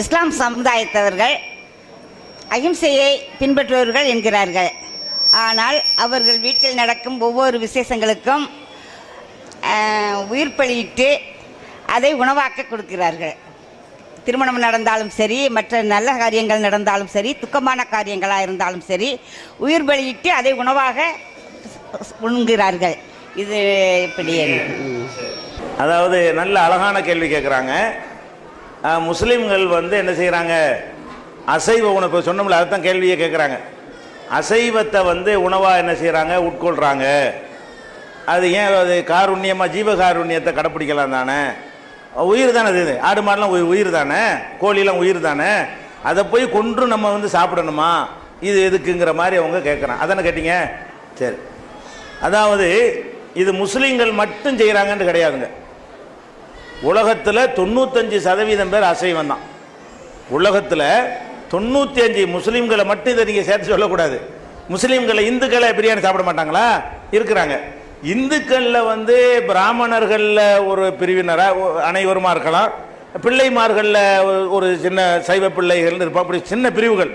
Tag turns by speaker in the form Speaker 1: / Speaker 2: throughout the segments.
Speaker 1: இஸ்லாம் சமுதாயத்தவர்கள் அகிம்சையை பின்பற்றுபவர்கள் என்கிறார்கள். ஆனால் அவர்கள் வீட்டில் நடக்கும் ஒவ்வொரு விசேஷங்களுக்கும் உயிர் பலியிட்டு அதை உணவாக்க கொடுக்கிறார்கள். திருமணம் நடந்தாலும் சரி, மற்ற நல்ல காரியங்கள் நடந்தாலும் சரி, துக்கமான காரியங்களாக இருந்தாலும் சரி, உயிர் பலியிட்டு அதை உணவாக உண்கிறார்கள். இது எப்படி?
Speaker 2: அதாவது நல்ல அழகான கேள்வி கேட்குறாங்க. முஸ்லீம்கள் என்ன செய்கிறாங்க, அசைவ உணவு சொன்னோம்ல, அதுதான் கேள்வியை கேட்குறாங்க. அசைவத்தை உணவாக என்ன செய்கிறாங்க, உட்கொள்கிறாங்க. அது ஏன் அது காருண்யமாக ஜீவகாருண்யத்தை கடைப்பிடிக்கலாம் தானே? உயிர் தானே அது, ஆடு மாடெலாம் உயிர் தானே, கோழிலாம் உயிர் தானே, அதை போய் கொன்று நம்ம சாப்பிடணுமா, இது எதுக்குங்கிற மாதிரி அவங்க கேட்குறாங்க. அதானே கேட்டீங்க? சரி, அதாவது இது முஸ்லீம்கள் மட்டும் செய்கிறாங்கன்னு கிடையாதுங்க. உலகத்தில் 95% பேர் அசைவம் தான். உலகத்தில் 95 முஸ்லீம்களை மட்டும் இதை நீங்கள் சேர்த்து சொல்லக்கூடாது. முஸ்லீம்களை இந்துக்களை பிரியாணி சாப்பிட மாட்டாங்களா? இருக்கிறாங்க. இந்துக்களில் பிராமணர்களில் ஒரு பிரிவினராக அனைவருமா இருக்கலாம், பிள்ளைமார்களில் ஒரு சின்ன சைவ பிள்ளைகள் இருப்பாங்க, அப்படி சின்ன பிரிவுகள்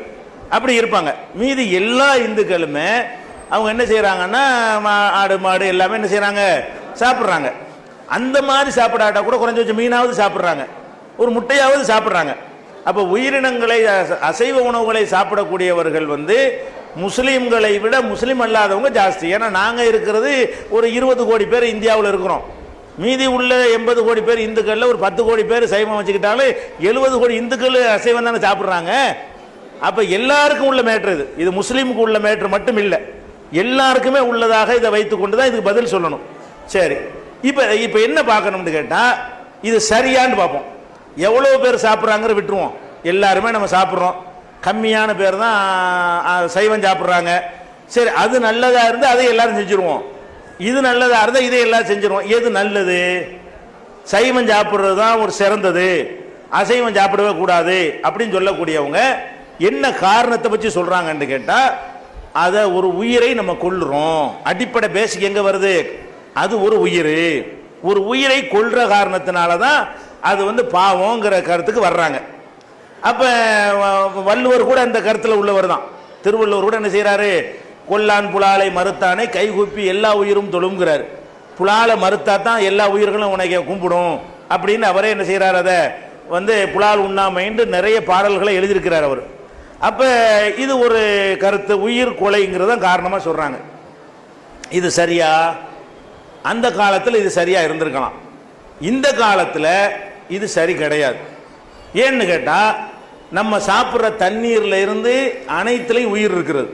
Speaker 2: அப்படி இருப்பாங்க. மீதி எல்லா இந்துக்களுமே அவங்க என்ன செய்கிறாங்கன்னா ஆடு மாடு எல்லாமே என்ன செய்கிறாங்க, சாப்பிட்றாங்க. அந்த மாதிரி சாப்பிடாட்டா கூட குறைஞ்ச மீனாவது சாப்பிட்றாங்க, ஒரு முட்டையாவது சாப்பிட்றாங்க. அப்போ உயிரினங்களை அசைவ உணவுகளை சாப்பிடக்கூடியவர்கள் முஸ்லீம்களை விட முஸ்லீம் அல்லாதவங்க ஜாஸ்தி. ஏன்னா நாங்கள் இருக்கிறது ஒரு 20 கோடி பேர் இந்தியாவில் இருக்கிறோம். மீதி உள்ள 80 கோடி பேர் இந்துக்களில் ஒரு 10 கோடி பேர் சைவம் வச்சுக்கிட்டாலும் 70 கோடி இந்துக்கள் அசைவம் தானே சாப்பிட்றாங்க. அப்போ எல்லாருக்கும் உள்ள மேட்ரு இது. இது முஸ்லீமுக்கு உள்ள மேட்ரு மட்டும் இல்லை, எல்லாருக்குமே உள்ளதாக இதை வைத்துக்கொண்டு தான் இதுக்கு பதில் சொல்லணும். சரி, இப்போ என்ன பார்க்கணும்னு கேட்டால் இது சரியான்னு பார்ப்போம். எவ்வளோ பேர் சாப்பிட்றாங்கிற விட்டுருவோம். எல்லாருமே நம்ம சாப்பிட்றோம், கம்மியான பேர் தான் சைவம் சாப்பிட்றாங்க. சரி, அது நல்லதாக இருந்தால் அதை எல்லாரும் செஞ்சுருவோம், இது நல்லதாக இருந்தால் இதை எல்லாரும் செஞ்சுருவோம். எது நல்லது? சைவம் சாப்பிட்றது தான் ஒரு சிறந்தது, அசைவம் சாப்பிடவே கூடாது அப்படின்னு சொல்லக்கூடியவங்க என்ன காரணத்தை வச்சு சொல்கிறாங்கன்னு கேட்டால், அதை ஒரு உயிரை நம்ம கொல்லுறோம். அடிப்படை பேசிக் எங்கே வருது? அது ஒரு உயிர், ஒரு உயிரை கொல்ற காரணத்தினால தான் அது பாவங்கிற கருத்துக்கு வர்றாங்க. அப்போ வள்ளுவர் கூட அந்த கருத்தில் உள்ளவர் தான். திருவள்ளுவர் கூட என்ன செய்கிறாரு, கொல்லான் புலாலை மறுத்தானே கைகூப்பி எல்லா உயிரும் தொழுங்கிறார். புலாலை மறுத்தா தான் எல்லா உயிர்களும் உனக்கு கும்பிடும் அப்படின்னு அவரே என்ன செய்கிறார், அதை புலால் உண்ணாமைன்னு நிறைய பாடல்களை எழுதியிருக்கிறார் அவர். அப்போ இது ஒரு கருத்து, உயிர் கொலைங்கிறத காரணமாக சொல்கிறாங்க. இது சரியா? அந்த காலத்தில் இது சரியாக இருந்திருக்கலாம், இந்த காலத்தில் இது சரி கிடையாது. ஏன்னு கேட்டால் நம்ம சாப்பிட்ற தண்ணீரில் இருந்து அனைத்துலையும் உயிர் இருக்கிறது.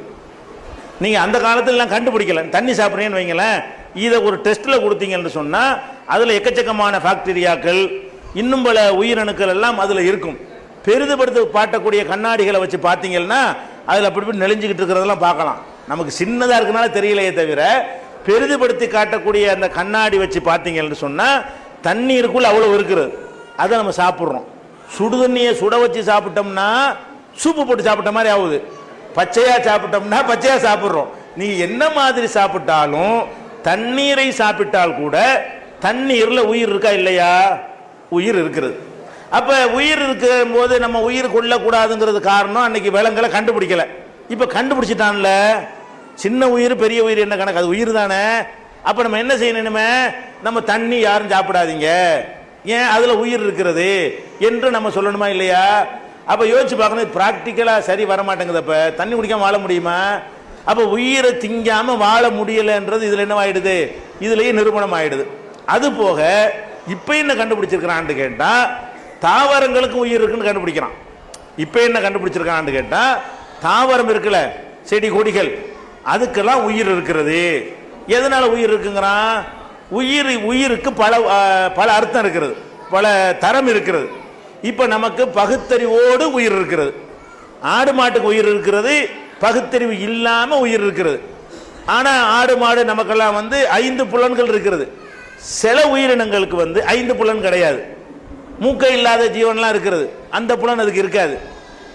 Speaker 2: நீங்கள் அந்த காலத்திலலாம் கண்டுபிடிக்கல. தண்ணி சாப்பிட்றீங்கன்னு வைங்களேன், இதை ஒரு டெஸ்ட்டில் கொடுத்தீங்கன்னு சொன்னால் அதில் எக்கச்சக்கமான பாக்டீரியாக்கள் இன்னும் பல உயிரணுக்கள் எல்லாம் அதில் இருக்கும். பெரிதுபடுத்த பாட்டக்கூடிய கண்ணாடிகளை வச்சு பார்த்தீங்கன்னா அதில் அப்படி இப்படி நெளிஞ்சிக்கிட்டு இருக்கிறதெல்லாம் பார்க்கலாம். நமக்கு சின்னதாக இருக்கனால தெரியலையே தவிர பெரிதுபடுத்தி காட்டக்கூடிய அந்த கண்ணாடி வச்சு பார்த்தீங்கன்னு சொன்னால் தண்ணீருக்குள்ள அவ்வளோ இருக்கிறது. அதை நம்ம சாப்பிட்றோம். சுடு தண்ணியை சுட வச்சு சாப்பிட்டோம்னா சூப்பு போட்டு சாப்பிட்ட மாதிரி ஆகுது, பச்சையாக சாப்பிட்டோம்னா பச்சையாக சாப்பிட்றோம். நீ என்ன மாதிரி சாப்பிட்டாலும் தண்ணீரை சாப்பிட்டால் கூட தண்ணீரில் உயிர் இருக்கா இல்லையா? உயிர் இருக்கிறது. அப்போ உயிர் இருக்கும் போது நம்ம உயிர் கொள்ளக்கூடாதுங்கிறது காரணம் அன்னைக்கு விலங்குகளை கண்டுபிடிக்கல. இப்போ கண்டுபிடிச்சிட்டான்ல, சின்ன உயிர் பெரிய உயிர் என்ன கணக்கு, அது உயிர் தானே. அப்போ நம்ம என்ன செய்யணுமே, நம்ம தண்ணி யாரும் சாப்பிடாதீங்க, ஏன் அதில் உயிர் இருக்கிறது என்று நம்ம சொல்லணுமா இல்லையா? அப்போ யோசிச்சு பார்க்கணும், ப்ராக்டிக்கலாக சரி வரமாட்டேங்குது. அப்போ தண்ணி குடிக்காமல் வாழ முடியுமா? அப்போ உயிரை திங்காமல் வாழ முடியலைன்றது இதில் என்னவாயிடுது, இதுலேயே நிரூபணம் ஆயிடுது. அது போக இப்போ என்ன கண்டுபிடிச்சிருக்கிறான்னு கேட்டால் தாவரங்களுக்கு உயிர் இருக்குன்னு கண்டுபிடிக்கிறான். இப்போ என்ன கண்டுபிடிச்சிருக்கான்னு கேட்டால் தாவரம் இருக்குல்ல, செடி கொடிகள், அதுக்கெல்லாம் உயிர் இருக்கிறது. எதனால உயிர் இருக்குங்கிறான்? உயிருக்கு பல பல அர்த்தம் இருக்கிறது, பல தரம் இருக்கிறது. இப்போ நமக்கு பகுத்தறிவோடு உயிர் இருக்கிறது. ஆடு மாட்டுக்கு உயிர் இருக்கிறது, பகுத்தறிவு இல்லாமல் உயிர் இருக்கிறது. ஆனால் ஆடு மாடு நமக்கெல்லாம் 5 புலன்கள் இருக்கிறது. சில உயிரினங்களுக்கு 5 புலன் கிடையாது. மூக்கை இல்லாத ஜீவன்லாம் இருக்கிறது, அந்த புலன் அதுக்கு இருக்காது.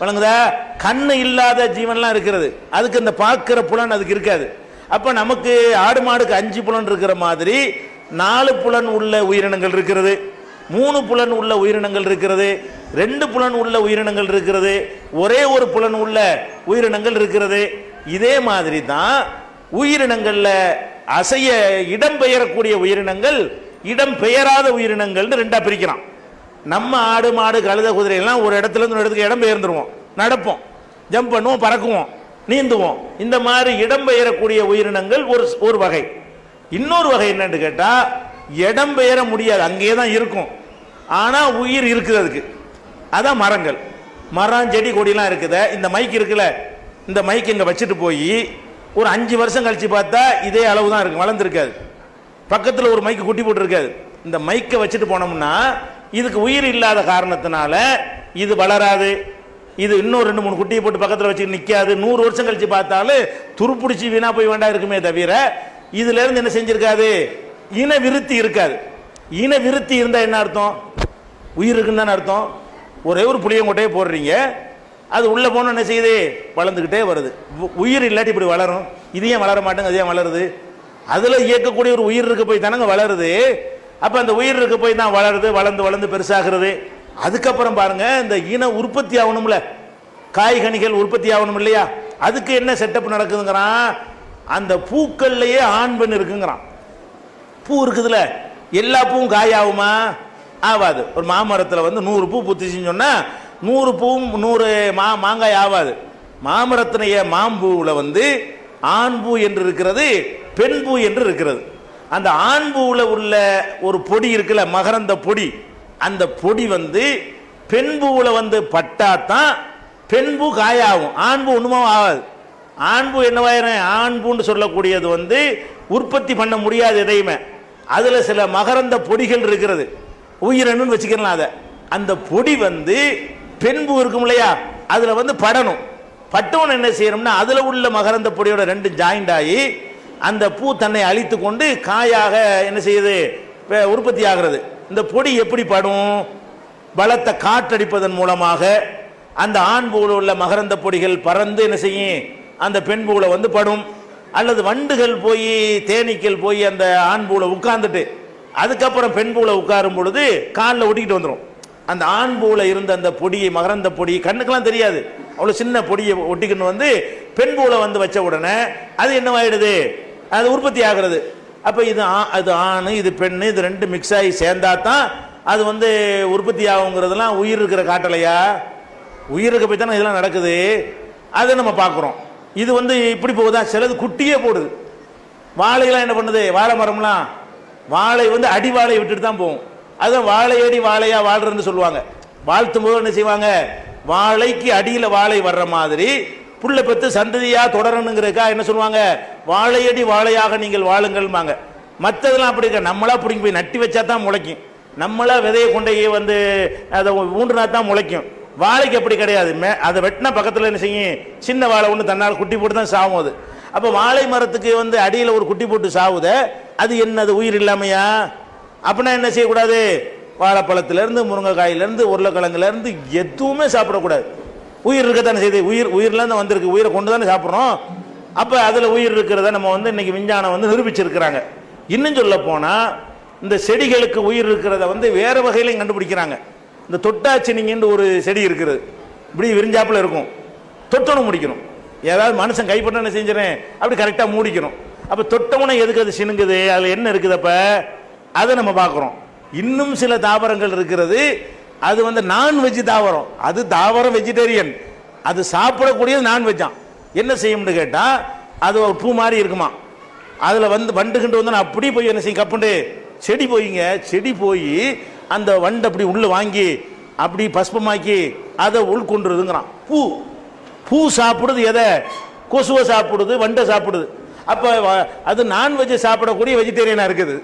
Speaker 2: வழங்குதா? கண்ணு இல்லாத ஜீவன்லாம் இருக்கிறது, அதுக்கு அந்த பார்க்கிற புலன் அதுக்கு இருக்காது. அப்போ நமக்கு ஆடு மாடுக்கு 5 புலன் இருக்கிற மாதிரி 4 புலன் உள்ள உயிரினங்கள் இருக்கிறது. 3 புலன் உள்ள உயிரினங்கள் இருக்கிறது, 2 புலன் உள்ள உயிரினங்கள் இருக்கிறது, ஒரே ஒரு புலன் உள்ள உயிரினங்கள் இருக்கிறது. இதே மாதிரி தான் உயிரினங்கள்ல அசைய இடம் பெயரக்கூடிய உயிரினங்கள், இடம் பெயராத உயிரினங்கள் ரெண்டா பிரிக்கிறான். நம்ம ஆடு மாடு கழுத குதிரை எல்லாம் ஒரு இடத்துல இருந்து ஒரு இடத்துக்கு இடம் பெயர்ந்துருவோம், நடப்போம், ஜம்ப் பண்ணுவோம், பறக்குவோம், நீந்துவோம். இந்த மாதிரி இடம் பெயரக்கூடிய உயிரினங்கள் ஒரு வகை. இன்னொரு வகை என்னன்னு கேட்டா, இடம் பெயர முடியாது, அங்கேயே தான் இருக்கும், ஆனா உயிர் இருக்குது அதுக்கு. அதான் மரங்கள். மரம் செடி கொடியெல்லாம் இருக்குது. இந்த மைக் இருக்குல்ல, இந்த மைக் இங்க வச்சுட்டு போய் ஒரு 5 வருஷம் கழிச்சு பார்த்தா இதே அளவு தான் இருக்கும், வளர்ந்துருக்காது. பக்கத்தில் ஒரு மைக்கு குட்டி போட்டு இருக்காது. இந்த மைக்கை வச்சுட்டு போனோம்னா இதுக்கு உயிர் இல்லாத காரணத்தினால இது வளராது. இது இன்னும் 2-3 குட்டியை போட்டு பக்கத்தில் வச்சு நிற்காது. 100 வருஷம் கழிச்சு பார்த்தாலும் துருப்பிடிச்சி வீணா போய் வேண்டா இருக்குமே தவிர இதுல இருந்து என்ன செஞ்சிருக்காது, இன விருத்தி இருக்காது. இன விருத்தி இருந்தா என்ன அர்த்தம், உயிர் இருக்குன்னு தானே அர்த்தம். ஒரே ஒரு புளியங்கொட்டையே போடுறீங்க, அது உள்ள போன என்ன செய்யுது, வளர்ந்துக்கிட்டே வருது. உயிர் இல்லாட்டி இப்படி வளரும். இது ஏன் வளர மாட்டேங்க, அது ஏன் வளருது? அதுல இயக்கக்கூடிய ஒரு உயிர் இருக்க போய் தானங்க வளருது. அப்ப அந்த உயிர் இருக்க போய் தான் வளருது, வளர்ந்து வளர்ந்து பெருசாகிறது. அதுக்கப்புறம் பாருங்க, இந்த இன உற்பத்தி ஆகணும்ல, காய்கனிகள் உற்பத்தி ஆகணும் இல்லையா, அதுக்கு என்ன செட்டப் நடக்குதுங்கிறான். அந்த பூக்கள்லயே ஆண் பெண் இருக்குங்கிறான். பூ இருக்குதுல, எல்லா பூவும் காய் ஆகுமா? ஆகாது. ஒரு மாமரத்தில் 100 பூ பூத்துச்சுன்னு சொன்னா 100 பூவும் 100 மாங்காய் ஆகாது. மாமரத்தினைய மாம்பூவில் ஆண் பூ என்று இருக்கிறது, பெண் பூ என்று இருக்கிறது. அந்த ஆண் பூவில் உள்ள ஒரு பொடி இருக்குல்ல, மகரந்த பொடி, அந்த பொடி பெண் பூவில் பட்டாதான் பெண் பூ காயாகும். ஆண் பூ ஒண்ணுமா ஆகாது. ஆண் பூ என்னவாயிரும், ஆண் பூன்னு சொல்லக்கூடியது உற்பத்தி பண்ண முடியாது எதையுமே. அதுல சில மகரந்த பொடிகள் இருக்கிறது, உயிரணுன்னு வச்சுக்கலாம். அதை அந்த பொடி பெண் பூ இருக்கும் இல்லையா, அதுல படணும். பட்டவன் என்ன செய்யணும்னா, அதுல உள்ள மகரந்த பொடியோட 2 ஜாயிண்ட் ஆகி அந்த பூ தன்னை அழித்து கொண்டு காயாக என்ன செய்யுது, உற்பத்தி ஆகிறது. இந்த பொடி எப்படி படும், பலத்த காற்றடிப்பதன் மூலமாக அந்த ஆண் பூவில் உள்ள மகரந்த பொடிகள் பறந்து என்ன செய்யும், அந்த பெண் பூவில் படும். அல்லது வண்டுகள் போய், தேனீக்கள் போய் அந்த ஆண் பூவில் உட்கார்ந்துட்டு அதுக்கப்புறம் பெண் பூவில் உட்காரும் பொழுது காலில் ஒட்டிக்கிட்டு வந்துடும். அந்த ஆண் பூவில் இருந்த அந்த பொடியை, மகரந்த பொடி கண்ணுக்கெல்லாம் தெரியாது, அவ்வளோ சின்ன பொடியை ஒட்டிக்கிட்டு பெண் பூவில் வச்ச உடனே அது என்னவாயிடுது, அது உற்பத்தி ஆகிறது. அப்போ அது ஆண், இது பெண்ணு, இது 2 மிக்ஸ் ஆகி சேர்ந்தா தான் அது உற்பத்தி ஆகுங்கிறதுலாம் உயிர் இருக்கிற காட்டலையா? உயிர் இருக்க போய் தானே இதெல்லாம் நடக்குது. அதை நம்ம பார்க்குறோம். இது இப்படி போகுதா, சிலது குட்டியே போடுது. வாழையெல்லாம் என்ன பண்ணுது, வாழை மரம்லாம், வாழை அடி வாழையை விட்டுட்டு தான் போகும். அதான் வாழையடி வாழையா வாழ்றன்னு சொல்லுவாங்க. வாழ்த்தும் போது என்ன செய்வாங்க, வாழைக்கு அடியில் வாழை வர்ற மாதிரி புள்ள பெற்று சந்ததியா தொடரணுங்கிறதுக்கா என்ன சொல்லுவாங்க, வாழையடி வாழையாக நீங்கள் வாழுங்கள்மாங்க. மற்றதெல்லாம் அப்படி இருக்க, நம்மளா பிடிங்கி போய் நட்டி வச்சா தான் முளைக்கும், நம்மளா விதையை கொண்டே அதை ஊன்றுனா தான் முளைக்கும். வாழைக்கு அப்படி கிடையாது. அதை வெட்டினா பக்கத்தில் என்ன செய்யும், சின்ன வாழை ஒன்று தன்னால் குட்டி போட்டு தான் சாகும் அது. அப்போ வாழை மரத்துக்கு அடியில் ஒரு குட்டி போட்டு சாவுத, அது என்னது, உயிர் இல்லாமையா? அப்படின்னா என்ன செய்யக்கூடாது, வாழைப்பழத்திலேருந்து முருங்கைக்காயிலேருந்து உருளைக்கிழங்குலேருந்து எதுவுமே சாப்பிடக்கூடாது. உயிர் இருக்கத்தானே செய்யுது, உயிர்லேருந்து வந்திருக்கு, உயிரை கொண்டு தானே சாப்பிட்றோம். அப்போ அதில் உயிர் இருக்கிறத நம்ம இன்னைக்கு விஞ்ஞானம் நிரூபிச்சிருக்கிறாங்க. இன்னும் சொல்ல போனால் இந்த செடிகளுக்கு உயிர் இருக்கிறத வேற வகையிலையும் கண்டுபிடிக்கிறாங்க. இந்த தொட்டாச்சினிங்கன்னு ஒரு செடி இருக்கிறது, இப்படி விரிஞ்சாப்புல இருக்கும், தொட்டணும் முடிக்கணும். ஏதாவது மனுஷன் கைப்பற்ற என்ன செஞ்சிடறேன், அப்படி கரெக்டாக மூடிக்கணும். அப்போ தொட்டவனை எதுக்கு அது சினுங்குது, அதில் என்ன இருக்குது, அப்போ அதை நம்ம பார்க்குறோம். இன்னும் சில தாவரங்கள் இருக்கிறது, அது நான்வெஜ் தாவரம், அது தாவரம் வெஜிடேரியன், அது சாப்பிடக்கூடியது நான்வெஜ்ஜாம். என்ன செய்யும்னு கேட்டால், அது ஒரு பூ மாதிரி இருக்குமா, அதில் வண்டுகிட்டு அப்படி போய் என்ன செய்யும், கப்புண்டு செடி போயிங்க, செடி போய் அந்த வண்டு அப்படி உள்ள வாங்கி அப்படி பஸ்பமாக்கி அதை உள்கொண்டுருதுங்கிறான். பூ சாப்பிடுது, எதை, கொசுவை சாப்பிடுது, வண்டை சாப்பிடுது. அப்போ அது நான்வெஜ்ஜை சாப்பிடக்கூடிய வெஜிடேரியனா இருக்குது,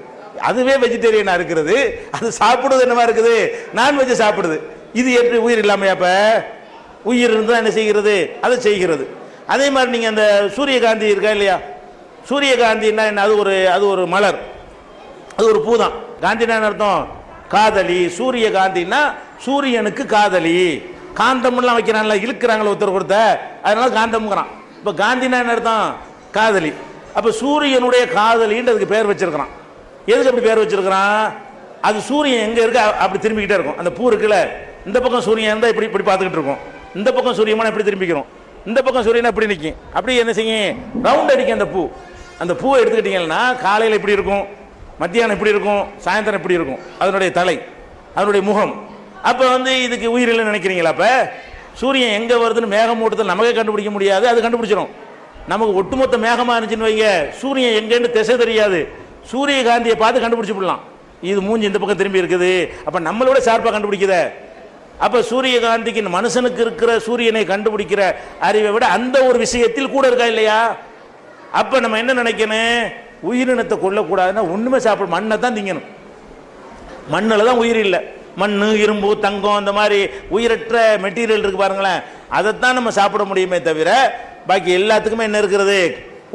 Speaker 2: அதுவே வெஜிடேரியனா இருக்கிறது, அது சாப்பிடுறது என்னவா இருக்குது, நான்வெஜ்ஜை சாப்பிடுது. இது எப்படி உயிர் இல்லாமையா? அப்ப உயிர் இருந்தால் என்ன செய்கிறது, அதை செய்கிறது. அதே மாதிரி நீங்கள் அந்த சூரியகாந்தி இருக்கா இல்லையா, சூரியகாந்தின்னா என்ன, அது ஒரு மலர், அது ஒரு பூ தான். காந்தினா அர்த்தம் காதலி. சூரியகாந்தின்னா சூரியனுக்கு காதலி. காந்தம்லாம் வைக்கிறான்ல, இழுக்கிறாங்களா ஒருத்தர் கொடுத்த, அதனால காந்தம்ங்கிறான். இப்போ காந்தினா என்ன அர்த்தம், காதலி. அப்போ சூரியனுடைய காதலின்னு அதுக்கு பேர் வச்சிருக்கிறான். எதுக்கு அப்படி பேர் வச்சிருக்கிறான், அது சூரியன் எங்கே இருக்கு அப்படி திரும்பிக்கிட்டே இருக்கும். அந்த பூ இருக்குல்ல, இந்த பக்கம் சூரியன் இருந்தால் இப்படி இப்படி பார்த்துக்கிட்டு இருக்கும், இந்த பக்கம் சூரியமான இப்படி திரும்பிக்கிறோம், இந்த பக்கம் சூரியனை இப்படி நிற்கும். அப்படி என்ன செய்யும், ரவுண்ட் அடிக்கும் அந்த பூ. அந்த பூவை எடுத்துக்கிட்டீங்கன்னா காலையில் இப்படி இருக்கும், மத்தியானம் இப்படி இருக்கும், சாயந்தரம் இப்படி இருக்கும். அதனுடைய தலை, அதனுடைய முகம். அப்போ வந்து இதுக்கு உயிர் இல்லைன்னு நினைக்கிறீங்களா? அப்போ சூரியன் எங்கே வருதுன்னு மேகமூட்டத்தில் நமக்கே கண்டுபிடிக்க முடியாது, அது கண்டுபிடிச்சிடும். நமக்கு ஒட்டுமொத்த மேகமாக இருந்துச்சுன்னு வைங்க, சூரியன் எங்கேன்னு திசை தெரியாது, சூரியகாந்தியை பார்த்து கண்டுபிடிச்சி விடலாம். இது மூஞ்சி இந்த பக்கம் திரும்பி இருக்குது, அப்போ நம்மளோட ஷார்ப்பாக கண்டுபிடிக்குத. அப்போ சூரியகாந்திக்கு மனுஷனுக்கு இருக்கிற சூரியனை கண்டுபிடிக்கிற அறிவை விட அந்த ஒரு விஷயத்தில் கூட இருக்கா இல்லையா? அப்போ நம்ம என்ன நினைக்கணும், உயிரினத்தை கொல்லக்கூடாதுன்னா ஒன்றுமே சாப்பிட, மண்ணை தான் திங்கணும். மண்ணில் தான் உயிர் இல்லை. மண், இரும்பு, தங்கம், அந்த மாதிரி உயிரற்ற மெட்டீரியல் இருக்கு பாருங்களேன், அதைத்தான் நம்ம சாப்பிட முடியுமே தவிர பாக்கி எல்லாத்துக்குமே என்ன இருக்கிறது,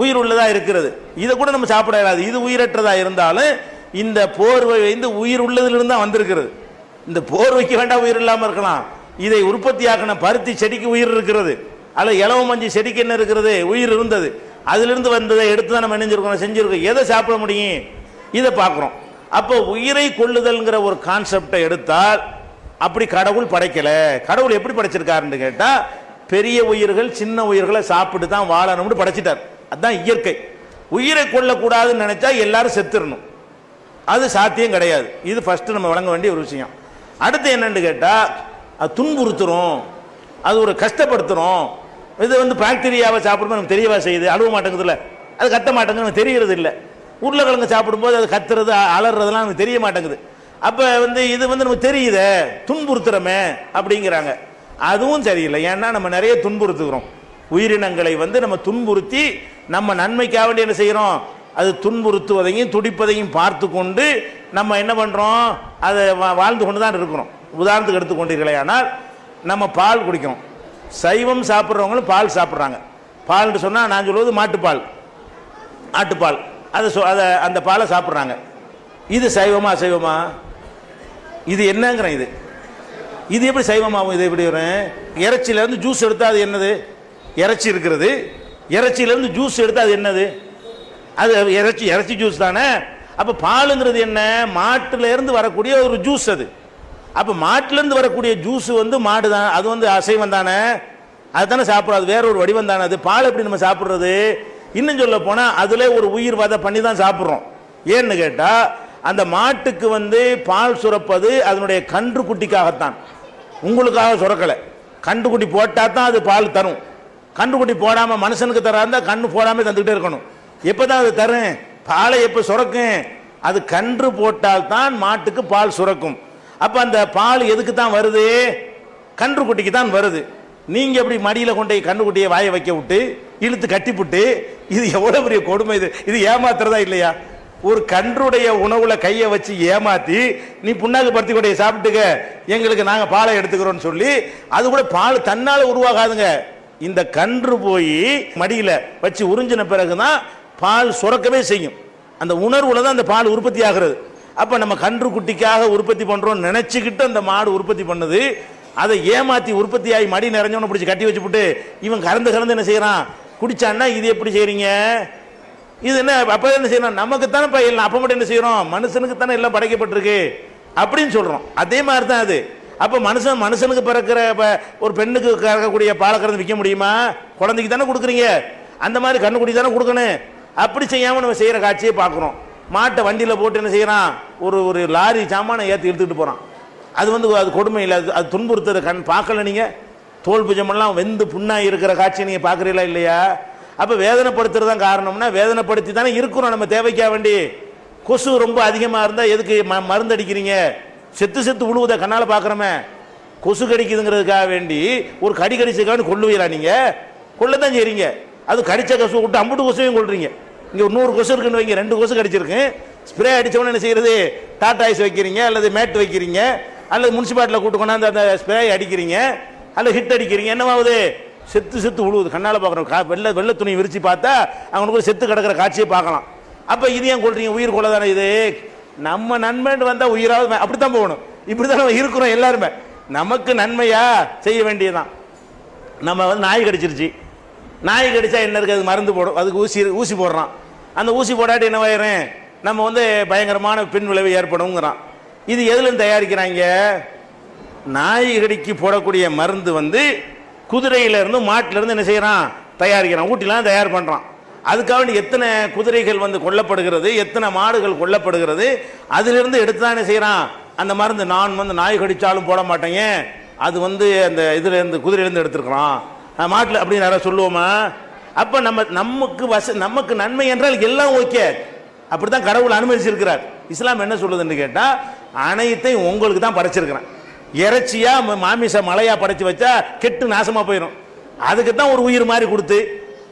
Speaker 2: உயிர் உள்ளதா இருக்கிறது. இதை கூட நம்ம சாப்பிட இயலாது. இது உயிரற்றதா இருந்தாலும் இந்த போர்வை வந்து உயிர் உள்ளதிலிருந்து தான் வந்திருக்கிறது. இந்த போர்வைக்கு வேண்டாம் உயிர் இல்லாமல் இருக்கலாம். இதை உற்பத்தியாக்கின பருத்தி செடிக்கு உயிர் இருக்கிறது, அல்ல இலவ மஞ்சி செடிக்கு என்ன இருக்கிறது, உயிர் இருந்தது. அதிலிருந்து வந்ததை எடுத்து தான் நம்ம நினைஞ்சிருக்கோம், செஞ்சிருக்கோம். எதை சாப்பிட முடியும், இதை பார்க்குறோம். அப்போ உயிரை கொள்ளுதல்ங்கிற ஒரு கான்செப்டை எடுத்தால் அப்படி கடவுள் படைக்கல. கடவுள் எப்படி படைச்சிருக்காருன்னு கேட்டால், பெரிய உயிர்கள் சின்ன உயிர்களை சாப்பிட்டு தான் வாழணும்னு படைச்சிட்டார். அதுதான் இயற்கை. உயிரை கொள்ளக்கூடாதுன்னு நினைச்சா எல்லாரும் செத்துடணும், அது சாத்தியம் கிடையாது. இது ஃபர்ஸ்ட் நம்ம வழங்க வேண்டிய ஒரு விஷயம். அடுத்து என்னன்னு கேட்டால், அது துன்புறுத்துறோம், அது ஒரு கஷ்டப்படுத்துறோம். இது வந்து பாக்டீரியாவை சாப்பிடும்போது நமக்கு தெரியவா செய்யுது, அழுவ மாட்டேங்குதுல்ல, அது கத்த மாட்டேங்குது, நமக்கு தெரியறது இல்லை. உருளைக்கிழங்கு சாப்பிடும்போது அது கத்துறது அலறதெல்லாம் நமக்கு தெரிய மாட்டேங்குது. அப்போ வந்து இது வந்து நமக்கு தெரியுதே, துன்புறுத்துறமே அப்படிங்கிறாங்க. அதுவும் சரியில்லை. ஏன்னா நம்ம நிறைய துன்புறுத்துகிறோம் உயிரினங்களை. வந்து நம்ம துன்புறுத்தி நம்ம நன்மைக்காக வேண்டி என்ன செய்கிறோம், அது துன்புறுத்துவதையும் துடிப்பதையும் பார்த்து கொண்டு நம்ம என்ன பண்ணுறோம், அதை வாழ்ந்து கொண்டு தான் இருக்கிறோம். உதாரணத்துக்கு எடுத்துக்கொண்டீர்களே, ஆனால் நம்ம பால் குடிக்கிறோம். சைவம் சாப்பிட்றவங்களும் பால் சாப்பிட்றாங்க. பால்னு சொன்னால் நான் சொல்வது மாட்டுப்பால், ஆட்டுப்பால். அதை அந்த பாலை சாப்பிட்றாங்க. இது சைவமா அசைவமா? இது என்னங்கிறேன். இது எப்படி சைவமாகும்? இது எப்படி வரும்? இறைச்சியிலேருந்து ஜூஸ் எடுத்தால் அது என்னது? இறைச்சி இருக்கிறது, இறைச்சியிலேருந்து ஜூஸ் எடுத்தால் அது என்னது? அது இறைச்சி ஜூஸ் தானே. அப்போ பாலுங்கிறது என்ன? மாட்டிலேருந்து வரக்கூடிய ஒரு ஜூஸ் அது. அப்போ மாட்டிலேருந்து வரக்கூடிய ஜூஸ் வந்து மாடு தான், அது வந்து அசைவம் தானே, அது தானே சாப்பிட்றோம். அது வேற ஒரு வடிவம் தானே. அது பால் எப்படி நம்ம சாப்பிட்றது? இன்னும் சொல்ல போனால் அதில் ஒரு உயிர் வதை பண்ணி தான் சாப்பிட்றோம். ஏன்னு கேட்டால், அந்த மாட்டுக்கு வந்து பால் சுரப்பது அதனுடைய கன்று குட்டிக்காகத்தான், உங்களுக்காக சுரக்கலை. கன்றுக்குட்டி போட்டால் தான் அது பால் தரும். கன்றுக்குட்டி போடாமல் மனுஷனுக்கு தராந்தா கண்ணு போடாமல் தந்துக்கிட்டே இருக்கணும். எப்போ தான் அது தரும்? பாலை எப்போ சுரக்கும்? அது கன்று போட்டால் தான் மாட்டுக்கு பால் சுரக்கும். அப்போ அந்த பால் எதுக்கு தான் வருது? கன்றுக்குட்டிக்கு தான் வருது. நீங்கள் எப்படி மடியில் கொண்டு கன்றுக்குட்டியை வாயை வைக்க விட்டு இழுத்து கட்டிப்புட்டு, இது எவ்வளோ பெரிய கொடுமை! இது ஏமாத்துறதா இல்லையா? ஒரு கன்றுடைய உணவுல கையை வச்சு ஏமாத்தி, நீ புண்ணாக்கு பருத்தி கொடையை சாப்பிட்டுக்க, எங்களுக்கு நாங்கள் பாலை எடுத்துக்கிறோம்னு சொல்லி, அது கூட பால் தன்னால் உருவாகாதுங்க. இந்த கன்று போய் மடியில் வச்சு உறிஞ்சின பிறகுதான் பால் சுரக்கவே செய்யும். அந்த உணர்வுல தான் அந்த பால் உற்பத்தி ஆகிறது. அப்போ நம்ம கன்று குட்டிக்காக உற்பத்தி பண்ணுறோம் நினச்சிக்கிட்டு அந்த மாடு உற்பத்தி பண்ணுது. அதை ஏமாற்றி உற்பத்தி ஆகி மடி நிறைஞ்சவனை பிடிச்சி கட்டி வச்சுப்புட்டு இவன் கறந்து என்ன செய்கிறான், குடிச்சான்னா இது எப்படி செய்கிறீங்க? இது என்ன? அப்போ என்ன செய்யணும், நமக்கு தானே பயிலாம். அப்போ மட்டும் என்ன செய்கிறோம், மனுஷனுக்கு தானே எல்லாம் படைக்கப்பட்டிருக்கு அப்படின்னு சொல்கிறோம். அதே மாதிரி தான் அது. அப்போ மனுஷனுக்கு பிறக்கிற ஒரு பெண்ணுக்கு கறக்கக்கூடிய பாலை கறந்து விற்க முடியுமா? குழந்தைக்கு தானே கொடுக்குறீங்க, அந்த மாதிரி கண்ணுக்குட்டி தானே கொடுக்கணும். அப்படி செய்யாமல் நம்ம செய்கிற காட்சியை பார்க்குறோம். மாட்டை வண்டியில் போட்டு என்ன செய்கிறான், ஒரு லாரி சாமானை ஏற்றி எடுத்துக்கிட்டு போகிறான். அது வந்து அது கொடுமை இல்லை, அது துன்புறுத்துற பார்க்கல. நீங்கள் தோல் புஜமெல்லாம் வெந்து புண்ணாக இருக்கிற காட்சியை நீங்கள் பார்க்குறீங்களா இல்லையா? அப்போ வேதனைப்படுத்துறது தான் காரணம்னா, வேதனைப்படுத்தி தானே இருக்கிறோம் நம்ம தேவைக்காக வேண்டி. கொசு ரொம்ப அதிகமாக இருந்தால் எதுக்கு மருந்து அடிக்கிறீங்க? செத்து விழுவுதை கண்ணால் பார்க்குறோமே. கொசு கடிக்குதுங்கிறதுக்காக வேண்டி ஒரு கடிச்சதுக்காக கொள்ளுவீரா? நீங்கள் கொள்ளத்தான் செய்கிறீங்க. அது கடிச்ச கொசு விட்டு 50 கொசுவையும் கொள்றீங்க. இங்கே ஒரு 100 கொசு இருக்குன்னு வைங்க, 2 கொசு கடிச்சிருக்கு. ஸ்ப்ரே அடித்தவொன்னே என்ன செய்கிறது, டாட்டாய்ஸ் வைக்கிறீங்க, அல்லது மேட் வைக்கிறீங்க, அல்லது முனிசிபாலிட்டியில் கூட்டு கொண்டாந்து அந்த ஸ்ப்ரே அடிக்கிறீங்க, அல்லது ஹிட் அடிக்கிறீங்க. என்னவாகுது, செத்து விழுவுது. கண்ணால் பார்க்குறோம். வெள்ளை துணி விரிச்சு பார்த்தா அவனுக்கு செத்து கிடக்கிற காட்சியை பார்க்கலாம். அப்போ இது ஏன் கொள்றீங்க? உயிர் கொள்ள தானே இது. நம்ம நன்மைன்னு வந்தால் உயிராவது அப்படித்தான் போகணும். இப்படி தான் நம்ம இருக்கிறோம் எல்லாருமே. நமக்கு நன்மையா செய்ய வேண்டியதுதான். நம்ம வந்து நாய் கடிச்சிருச்சு, நாய் கடிச்சா என்ன இருக்குது, அது மருந்து போடும், அதுக்கு ஊசி போடுறான். அந்த ஊசி போடாட்டி என்ன ஆயிரும், நம்ம வந்து பயங்கரமான பின் விளைவு ஏற்படுங்கிறான். இது எதுலேருந்து தயாரிக்கிறாங்க? நாய்கடிக்கு போடக்கூடிய மருந்து வந்து குதிரையிலேருந்து மாட்டிலேருந்து என்ன செய்கிறான்? தயாரிக்கிறான். ஊட்டிலாம் தயார் பண்ணுறான். அதுக்காக எத்தனை குதிரைகள் வந்து கொல்லப்படுகிறது, எத்தனை மாடுகள் கொல்லப்படுகிறது, அதிலிருந்து எடுத்து தான் என்ன செய்கிறான்? அந்த மருந்து நான் வந்து நாய் கடித்தாலும் போட மாட்டேங்க, அது வந்து அந்த இதுலேருந்து குதிரையிலேருந்து எடுத்துருக்குறான், மாட்டில் அப்படின்னு யாராவது சொல்லுவோமா? அப்போ நமக்கு நன்மை என்றால் எல்லாம் ஓகே, அப்படி தான் கடவுள் அனுமதிச்சிருக்கிறார். இஸ்லாம் என்ன சொல்லுதுன்னு கேட்டால், அனைத்தையும் உங்களுக்கு தான் படைச்சிருக்கிறேன். இறைச்சியா மாமிச மலையா படைச்சு வச்சா கெட்டு நாசமாக போயிடும். அதுக்கு தான் ஒரு உயிர் மாதிரி கொடுத்து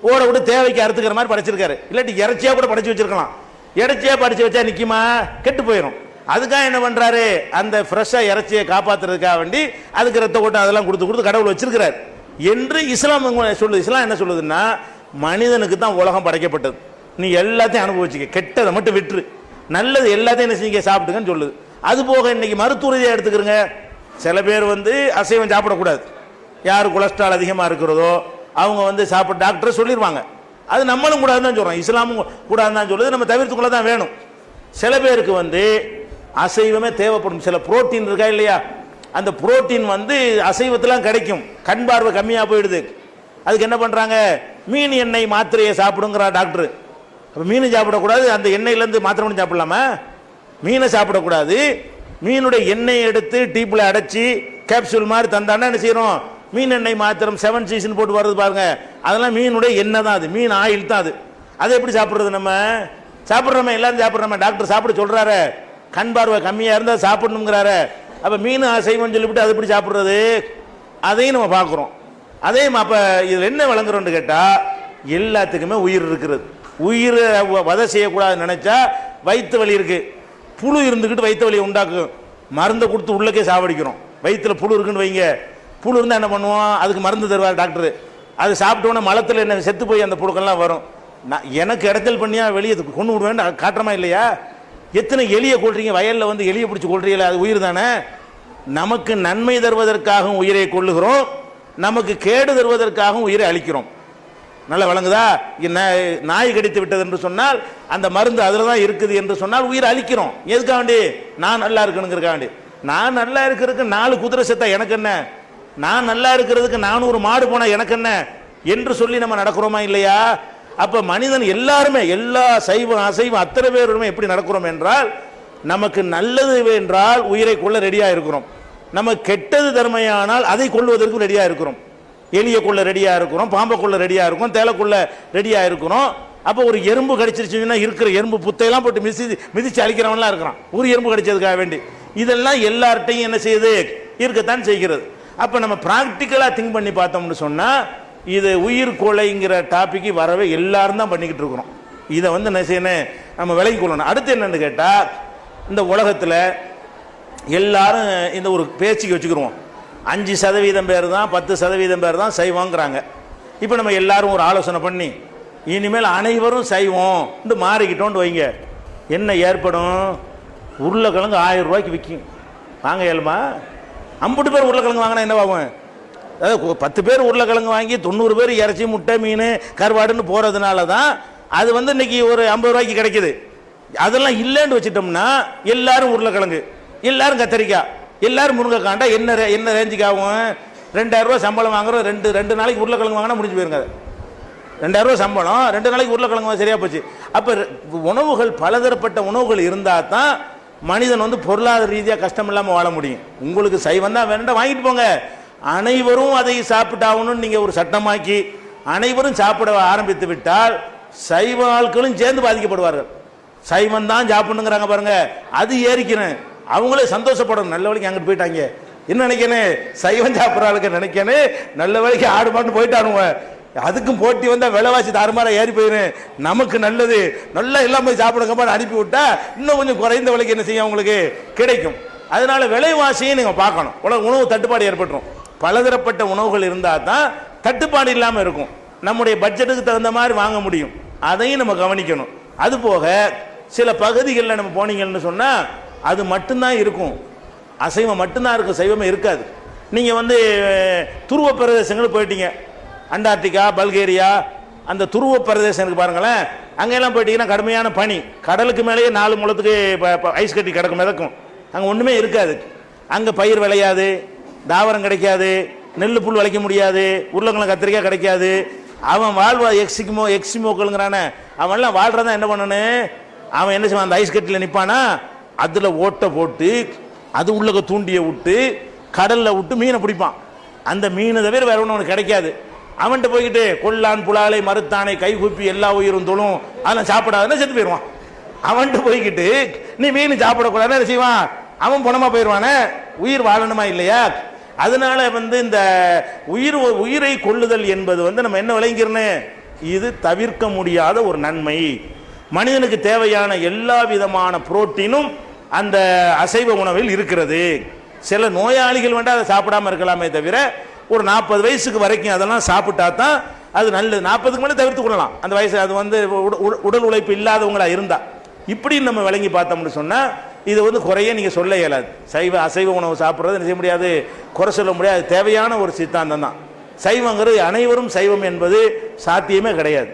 Speaker 2: ஓட விட்டு தேவைக்கு அறுத்துக்கிற மாதிரி படைச்சிருக்காரு. இல்லாட்டி இறைச்சியா கூட படைச்சு வச்சிருக்கலாம். இறைச்சியா படிச்சு வச்சா நிற்குமா? கெட்டு போயிடும். அதுக்காக என்ன பண்றாரு? அந்த ஃப்ரெஷ்ஷாக இறைச்சியை காப்பாற்றுறதுக்காக வேண்டி அதுக்கு ரத்த ஓட்டம் அதெல்லாம் கொடுத்து கடவுள் வச்சிருக்கிறார் என்று இஸ்லாம் சொல்லுது. இஸ்லாம் என்ன சொல்லுதுன்னா, மனிதனுக்கு தான் உலகம் படைக்கப்பட்டது, நீ எல்லாத்தையும் அனுபவிச்சுக்க, கெட்டதை மட்டும் விட்டுரு, நல்லது எல்லாத்தையும் என்ன செஞ்சீங்க சாப்பிட்டுங்கன்னு சொல்லுது. அது போக இன்னைக்கு மருத்துவ ரீதியாக எடுத்துக்கிறங்க. சில பேர் வந்து அசைவம் சாப்பிடக்கூடாது, யார் கொலஸ்ட்ரால் அதிகமாக இருக்கிறதோ அவங்க வந்து சாப்பிட டாக்டர் சொல்லிடுவாங்க. அது நம்மளும் கூடாதுன்னு தான் சொல்கிறோம், இஸ்லாமும் கூடாதுன்னு தான் சொல்லுது. நம்ம தவிர்த்துக்குள்ள தான் வேணும். சில பேருக்கு வந்து அசைவமே தேவைப்படும். சில புரோட்டீன் இருக்கா இல்லையா, அந்த புரோட்டீன் வந்து அசைவத்திலாம் கிடைக்கும், கண் பார்வை கம்மியாக போயிடுது. அதுக்கு என்ன பண்ணுறாங்க? மீன் எண்ணெய் மாத்திரையை சாப்பிடுங்கிறா டாக்டர். அப்போ மீன் சாப்பிடக்கூடாது, அந்த எண்ணெயிலேருந்து மாத்திரை மட்டும் சாப்பிடலாமா? மீனை சாப்பிடக்கூடாது. மீனுடைய எண்ணெயை எடுத்து டீப்பில் அடைச்சி கேப்சூல் மாதிரி தந்தானா என்ன செய்யறோம்? மீன் எண்ணெய் மாத்திரம் 7 சீசன் போட்டு வருது பாருங்க, அதெல்லாம் மீனுடைய எண்ணெய் தான், அது மீன் ஆயில் தான் அது. அதை எப்படி சாப்பிட்றது? நம்ம சாப்பிட்றோமே, எல்லாரும் சாப்பிட்றோமே, டாக்டர் சாப்பிட சொல்றாரு, கண் பார்வை கம்மியாக இருந்தால் சாப்பிடணுங்கிறாரு. அப்போ மீன் அசைவம் சொல்லிவிட்டு அது எப்படி சாப்பிட்றது? அதையும் நம்ம பார்க்குறோம். அதே அப்போ இதில் என்ன விளங்குறோன்னு கேட்டால், எல்லாத்துக்குமே உயிர் இருக்கிறது. உயிரை வதை செய்யக்கூடாதுன்னு நினைச்சா வயிற்று வலி இருக்கு, புழு இருந்துக்கிட்டு வயிற்று வலியை உண்டாக்கும், மருந்தை கொடுத்து உள்ளக்கே சாவடிக்கிறோம். வயிற்றுல புழு இருக்குன்னு வைங்க, புழு இருந்தால் என்ன பண்ணுவோம்? அதுக்கு மருந்து தருவார் டாக்டர். அது சாப்பிட்டோன்னே மலத்தில் என்ன செத்து போய் அந்த புழுக்கெல்லாம் வரும். எனக்கு இடத்தல் பண்ணியா வெளியே கொண்டு விடுவேன்னு காட்டுறமா இல்லையா? எத்தனை எலியை கொள்றீங்க, வயலில் வந்து எலியை பிடிச்சி கொள்றீங்களா? அது உயிர் தானே. நமக்கு நன்மை தருவதற்காகவும் உயிரை கொள்ளுகிறோம், நமக்கு கேடு தருவதற்காகவும் உயிரை அளிக்கிறோம். நல்லா வழங்குதா? நாய் கடித்து விட்டது என்று சொன்னால் அந்த மருந்து அதில் தான் இருக்குது என்று சொன்னால் உயிரை அளிக்கிறோம். எதுக்காக வேண்டி? நான் நல்லா இருக்கணுங்கிறக்காக வேண்டி. நான் நல்லா இருக்கிறதுக்கு 4 குதிரை செத்தா எனக்கு என்ன, நான் நல்லா இருக்கிறதுக்கு 400 மாடு போனா எனக்கு என்ன என்று சொல்லி நம்ம நடக்கிறோமா இல்லையா? அப்ப மனிதன் எல்லாருமே, எல்லா சைவம் அசைவம் அத்தனை பேருமே எப்படி நடக்கிறோம் என்றால், நமக்கு நல்லது என்றால் உயிரை கொள்ள ரெடியா இருக்கிறோம், நமக்கு கெட்டது தர்மையானால் அதை கொள்வதற்கு ரெடியா இருக்கிறோம். எலியை கொள்ள ரெடியா இருக்கிறோம், பாம்பை கொள்ள ரெடியா இருக்கும், தேலைக்குள்ள ரெடியா இருக்கிறோம். அப்போ ஒரு எறும்பு கடிச்சிருச்சுன்னா இருக்கிற எறும்பு புத்தையெல்லாம் போட்டு மிதிச்சு அழிக்கிறவன்லாம் இருக்கிறான், ஒரு எறும்பு கடிச்சதுக்காக வேண்டி. இதெல்லாம் எல்லார்ட்டையும் என்ன செய்யுது? இருக்கத்தான் செய்கிறது. அப்போ நம்ம ப்ராக்டிக்கலாக திங்க் பண்ணி பார்த்தோம்னு சொன்னால், இது உயிர் கொலைங்கிற டாபிக் வரவே எல்லாரும் தான் பண்ணிக்கிட்டு இருக்கிறோம். இதை வந்து என்ன செய்யணும்? நம்ம விலகி கொள்ளணும். அடுத்து என்னன்னு கேட்டால், இந்த உலகத்தில் எல்லாரும் இந்த ஒரு பேச்சுக்கு வச்சுக்கிறோம், 5% பேர் தான் 10% பேர் தான் சைவங்கிறாங்க. இப்போ நம்ம எல்லாரும் ஒரு ஆலோசனை பண்ணி இனிமேல் அனைவரும் சைவம் மாறிக்கிட்டோன்னு வைங்க, என்ன ஏற்படும்? உருளைக்கிழங்கு 1000 ரூபாய்க்கு விற்கும், வாங்க ஏழுமா? 50 பேர் உருளைக்கிழங்கு வாங்கினா என்ன ஆகும்? அதாவது 10 பேர் உருளைக்கிழங்கு வாங்கி 90 பேர் இறைச்சி முட்டை மீன் கருவாடுன்னு போகிறதுனால தான் அது வந்து இன்னைக்கு ஒரு 50 ரூபாய்க்கு கிடைக்குது. அதெல்லாம் இல்லைன்னு வச்சுட்டோம்னா எல்லாரும் உருளைக்கிழங்கு, எல்லாரும் கத்திரிக்காய், எல்லாரும் முருங்கைக்காண்டா என்ன ரேஞ்சுக்கு ஆகும்? 2000 ரூபா சம்பளம் வாங்குறோம், ரெண்டு நாளைக்கு உருளைக்கிழங்கு வாங்கினா முடிஞ்சு போயிருங்க. 2000 ரூபா சம்பளம், 2 நாளைக்கு உருளைக்கிழங்கு சரியா போச்சு. அப்போ உணவுகள், பலதரப்பட்ட உணவுகள் இருந்தால் தான் மனிதன் வந்து பொருளாதார ரீதியாக கஷ்டம் இல்லாமல் வாழ முடியும். உங்களுக்கு சைவம் தான் வேண்டாம் வாங்கிட்டு போங்க, அனைவரும் அதை சாப்பிட்டாகணும்னு நீங்கள் ஒரு சட்டமாக்கி அனைவரும் சாப்பிட ஆரம்பித்து விட்டால் சைவ ஆட்களும் சேர்ந்து பாதிக்கப்படுவார்கள். சைவம் தான் சாப்பிடணுங்கிறாங்க பாருங்க, அது ஏறிக்கணும், அவங்களே சந்தோஷப்படணும். நல்ல வழிக்கு அங்கிட்டு போயிட்டாங்க, என்ன நினைக்கணும்? சைவம் சாப்பிட்ற ஆளுக்கு நினைக்கணும், நல்ல வழிக்கு ஆடு மாட்டு போயிட்டானுங்க. அதுக்கும் போட்டி வந்தால் விலைவாசி தாறுமாற ஏறி போயிடும், நமக்கு நல்லது நல்லா எல்லாம் போய் சாப்பிடுங்க அனுப்பி விட்டா இன்னும் கொஞ்சம் குறைந்த விலைக்கு என்ன செய்யும் உங்களுக்கு கிடைக்கும். அதனால விலைவாசியை நீங்கள் பார்க்கணும். உணவு தட்டுப்பாடு ஏற்பட்டுரும். பலதரப்பட்ட உணவுகள் இருந்தால் தான் தட்டுப்பாடு இல்லாமல் இருக்கும், நம்முடைய பட்ஜெட்டுக்கு தகுந்த மாதிரி வாங்க முடியும். அதையும் நம்ம கவனிக்கணும். அதுபோக சில பகுதிகளில் நம்ம போனீங்கன்னு சொன்னால் அது மட்டும்தான் இருக்கும், அசைவம் மட்டும்தான் இருக்கும், சைவமே இருக்காது. நீங்கள் வந்து துருவ பிரதேசங்களுக்கு போயிட்டீங்க, அண்டார்டிகா பல்கேரியா அந்த துருவ பிரதேசங்களுக்கு பாருங்களேன், அங்கெல்லாம் போயிட்டீங்கன்னா கடுமையான பனி, கடலுக்கு மேலேயே 4 முழத்துக்கு ஐஸ் கட்டி கிடக்கும் மிதக்கும். அங்கே ஒன்றுமே இருக்காது. அங்கே பயிர் விளையாது, தாவரம் கிடைக்காது, நெல் புல் விளைக்க முடியாது, உருளைக்கிழங்கு கத்திரிக்காய் கிடைக்காது. அவன் வாழ்வா எக்ஸிமோக்கள்ங்கிறான அவன்லாம் வாழ்றதான் என்ன பண்ணணும், அவன் என்ன செய்வான், அந்த ஐஸ் கட்டியில் நிற்பானா, அதில் ஓட்டை போட்டு அது உள்ள தூண்டியை விட்டு கடலில் விட்டு மீனை பிடிப்பான். அந்த மீனை தவிர வேற ஒன்று அவனுக்கு கிடைக்காது. அவன்கிட்ட போய்கிட்டு கொல்லான் புலாலை மறுத்தானை கைகூப்பி எல்லா உயிரும் தொழும் அதெல்லாம் சாப்பிடாதுன்னா செத்து போயிடுவான். அவன்கிட்ட போய்கிட்டு நீ மீன் சாப்பிடக்கூடாதுன்னு என்ன செய்வான், அவன் பணமா போயிடுவானே. உயிர் வாழணுமா இல்லையா? அதனால இந்த உயிரை கொள்ளுதல் என்பது நம்ம என்ன விளங்கிறோன்னு, இது தவிர்க்க முடியாத ஒரு நன்மை. மனிதனுக்கு தேவையான எல்லா விதமான புரோட்டீனும் அந்த அசைவ உணவில் இருக்கிறது. சில நோயாளிகள் அதை சாப்பிடாம இருக்கலாமே தவிர ஒரு 40 வயசுக்கு வரைக்கும் அதெல்லாம் சாப்பிட்டா தான் அது நல்லது. 40க்கு மேலே தவிர்த்து கொள்ளலாம் அந்த வயசு. அது உடல் உழைப்பு இல்லாதவங்களா இருந்தா. இப்படி நம்ம விளங்கி பார்த்தோம்னு சொன்னா இது குறைய நீங்க சொல்ல இயலாது. அசைவ உணவு சாப்பிட்றது என்ன செய்ய முடியாது, குறை சொல்ல முடியாது. தேவையான ஒரு சித்தாந்தம் தான். சைவங்கிறது அனைவரும் சைவம் என்பது சாத்தியமே கிடையாது.